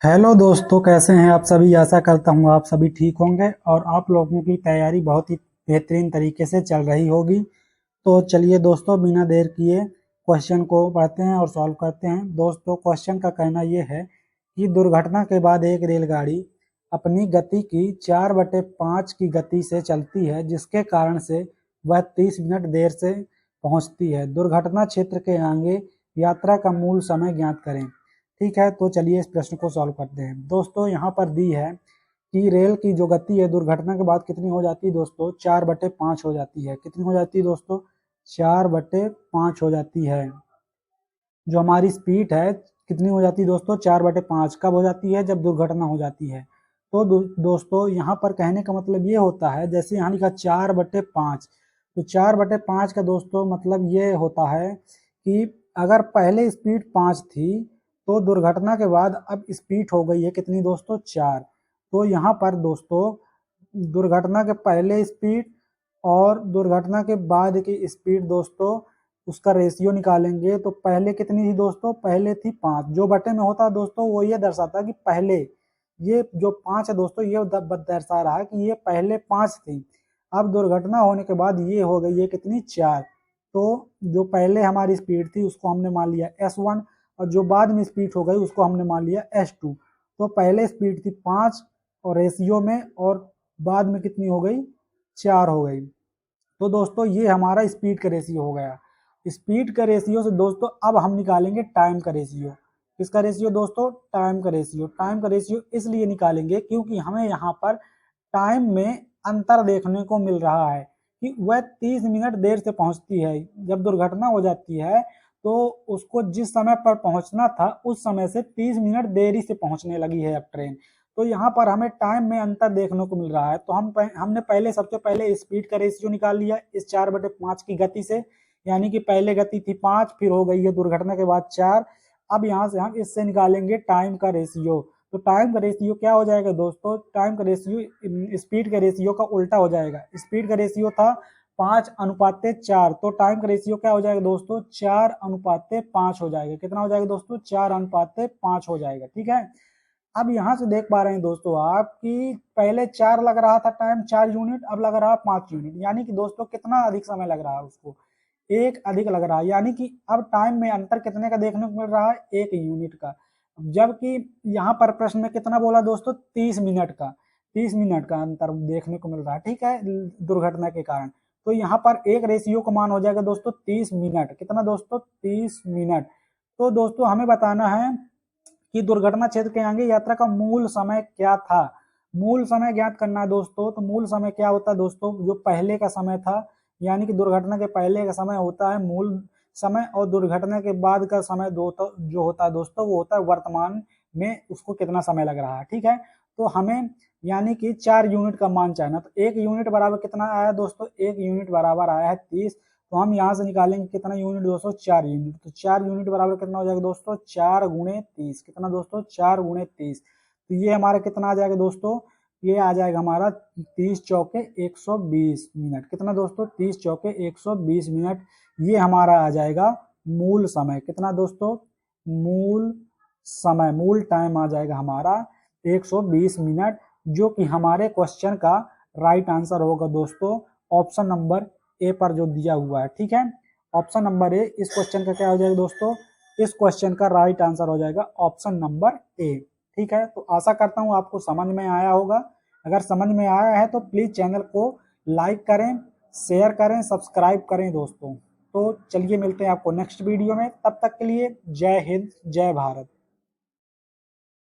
Hello दोस्तों, कैसे हैं आप सभी। आशा करता हूं आप सभी ठीक होंगे और आप लोगों की तैयारी बहुत ही बेहतरीन तरीके से चल रही होगी। तो चलिए दोस्तों, बिना देर किए क्वेश्चन को पढ़ते हैं और सॉल्व करते हैं। दोस्तों, क्वेश्चन का कहना यह है कि दुर्घटना के बाद एक रेलगाड़ी अपनी गति की 4/5 की गति से चलती है, जिसके कारण से वह 30 मिनट देर से पहुंचती है। दुर्घटना क्षेत्र के आगे यात्रा का मूल समय ज्ञात करें। ठीक है, तो चलिए इस प्रश्न को सॉल्व करते हैं। दोस्तों, यहाँ पर दी है कि रेल की जो गति है दुर्घटना के बाद कितनी हो जाती है दोस्तों, 4/5 हो जाती है। कितनी हो जाती है दोस्तों, 4/5 हो जाती है। जो हमारी स्पीड है कितनी हो जाती है दोस्तों, 4/5 कब हो जाती है, जब दुर्घटना हो जाती है। तो दोस्तों, यहाँ पर कहने का मतलब ये होता है, जैसे यहाँ लिखा 4/5, तो 4/5 का दोस्तों मतलब ये होता है कि अगर पहले स्पीड 5 थी तो दुर्घटना के बाद अब स्पीड हो गई है कितनी दोस्तों, 4। तो यहाँ पर दोस्तों दुर्घटना के पहले स्पीड और दुर्घटना के बाद की स्पीड दोस्तों, उसका रेशियो निकालेंगे तो पहले कितनी थी दोस्तों, पहले थी 5। जो बटे में होता है दोस्तों वो ये दर्शाता है कि पहले, ये जो 5 है दोस्तों ये दर्शा रहा है कि ये पहले 5 थी। अब दुर्घटना होने के बाद ये हो गई है कितनी, 4। तो जो पहले हमारी स्पीड थी उसको हमने मान लिया S1 और जो बाद में स्पीड हो गई उसको हमने मान लिया S2। तो पहले स्पीड थी 5 और रेशियो में, और बाद में कितनी हो गई, 4 हो गई। तो दोस्तों ये हमारा स्पीड का रेशियो हो गया। स्पीड का रेशियो से दोस्तों अब हम निकालेंगे टाइम का रेशियो। किसका रेशियो दोस्तों, टाइम का रेशियो। टाइम का रेशियो इसलिए निकालेंगे क्योंकि हमें यहाँ पर टाइम में अंतर देखने को मिल रहा है कि वह 30 मिनट देर से पहुंचती है। जब दुर्घटना हो जाती है तो उसको जिस समय पर पहुंचना था उस समय से 30 मिनट देरी से पहुंचने लगी है अब ट्रेन। तो यहाँ पर हमें टाइम में अंतर देखने को मिल रहा है। तो हमने पहले सबसे पहले स्पीड का रेशियो निकाल लिया इस 4/5 की गति से, यानी कि पहले गति थी 5, फिर हो गई है दुर्घटना के बाद 4। अब यहाँ से हम इससे निकालेंगे टाइम का रेशियो। तो टाइम का रेशियो क्या हो जाएगा दोस्तों, टाइम का रेशियो स्पीड का रेशियो का उल्टा हो जाएगा। स्पीड का रेशियो था 5:4, तो टाइम का रेशियो क्या हो जाएगा दोस्तों, 4:5 हो जाएगा। कितना हो जाएगा दोस्तों, 4:5 हो जाएगा। ठीक है, अब यहाँ से देख पा रहे हैं दोस्तों आप कि पहले 4 लग रहा था टाइम, 4 यूनिट, अब लग रहा है 5 यूनिट, यानी कि दोस्तों कितना अधिक समय लग रहा है उसको, 1 अधिक लग रहा है। यानी कि अब टाइम में अंतर कितने का देखने को मिल रहा है, 1 यूनिट का। जबकि यहाँ पर प्रश्न में कितना बोला दोस्तों, 30 मिनट का, 30 मिनट का अंतर देखने को मिल रहा है। ठीक है, दुर्घटना के कारण। तो यहाँ पर एक रेशियो का मान हो जाएगा दोस्तों 30 मिनट। कितना दोस्तों, 30 मिनट। तो दोस्तों हमें बताना है कि दुर्घटना क्षेत्र के आगे यात्रा का मूल समय क्या था। मूल समय ज्ञात करना है दोस्तों। तो मूल समय क्या होता है दोस्तों, जो पहले का समय था, यानी कि दुर्घटना के पहले का समय होता है मूल समय, और दुर्घटना के बाद का समय दो तो जो होता है दोस्तों वो होता है वर्तमान में उसको कितना समय लग रहा है। ठीक है, तो हमें यानी कि 4 यूनिट का मान चाहिए। तो 1 यूनिट बराबर कितना आया दोस्तों, 1 यूनिट बराबर आया है 30। तो हम यहाँ से निकालेंगे कितना यूनिट दोस्तों, 4 यूनिट। तो 4 यूनिट बराबर कितना हो जाएगा दोस्तों, 4 × 30। कितना दोस्तों, 4 × 30। तो ये हमारा कितना आ जाएगा दोस्तों, ये आ जाएगा हमारा 30 चौके 120 मिनट। कितना दोस्तों, 30 चौके 120 मिनट। ये हमारा आ जाएगा मूल समय। कितना दोस्तों, मूल समय, मूल टाइम आ जाएगा हमारा 120 मिनट, जो कि हमारे क्वेश्चन का राइट आंसर होगा दोस्तों ऑप्शन नंबर ए पर जो दिया हुआ है। ठीक है, ऑप्शन नंबर ए इस क्वेश्चन का क्या हो जाएगा दोस्तों, इस क्वेश्चन का राइट आंसर हो जाएगा ऑप्शन नंबर ए। ठीक है, तो आशा करता हूं आपको समझ में आया होगा। अगर समझ में आया है तो प्लीज चैनल को लाइक करें, शेयर करें, सब्सक्राइब करें दोस्तों। तो चलिए मिलते हैं आपको नेक्स्ट वीडियो में, तब तक के लिए जय हिंद, जय भारत।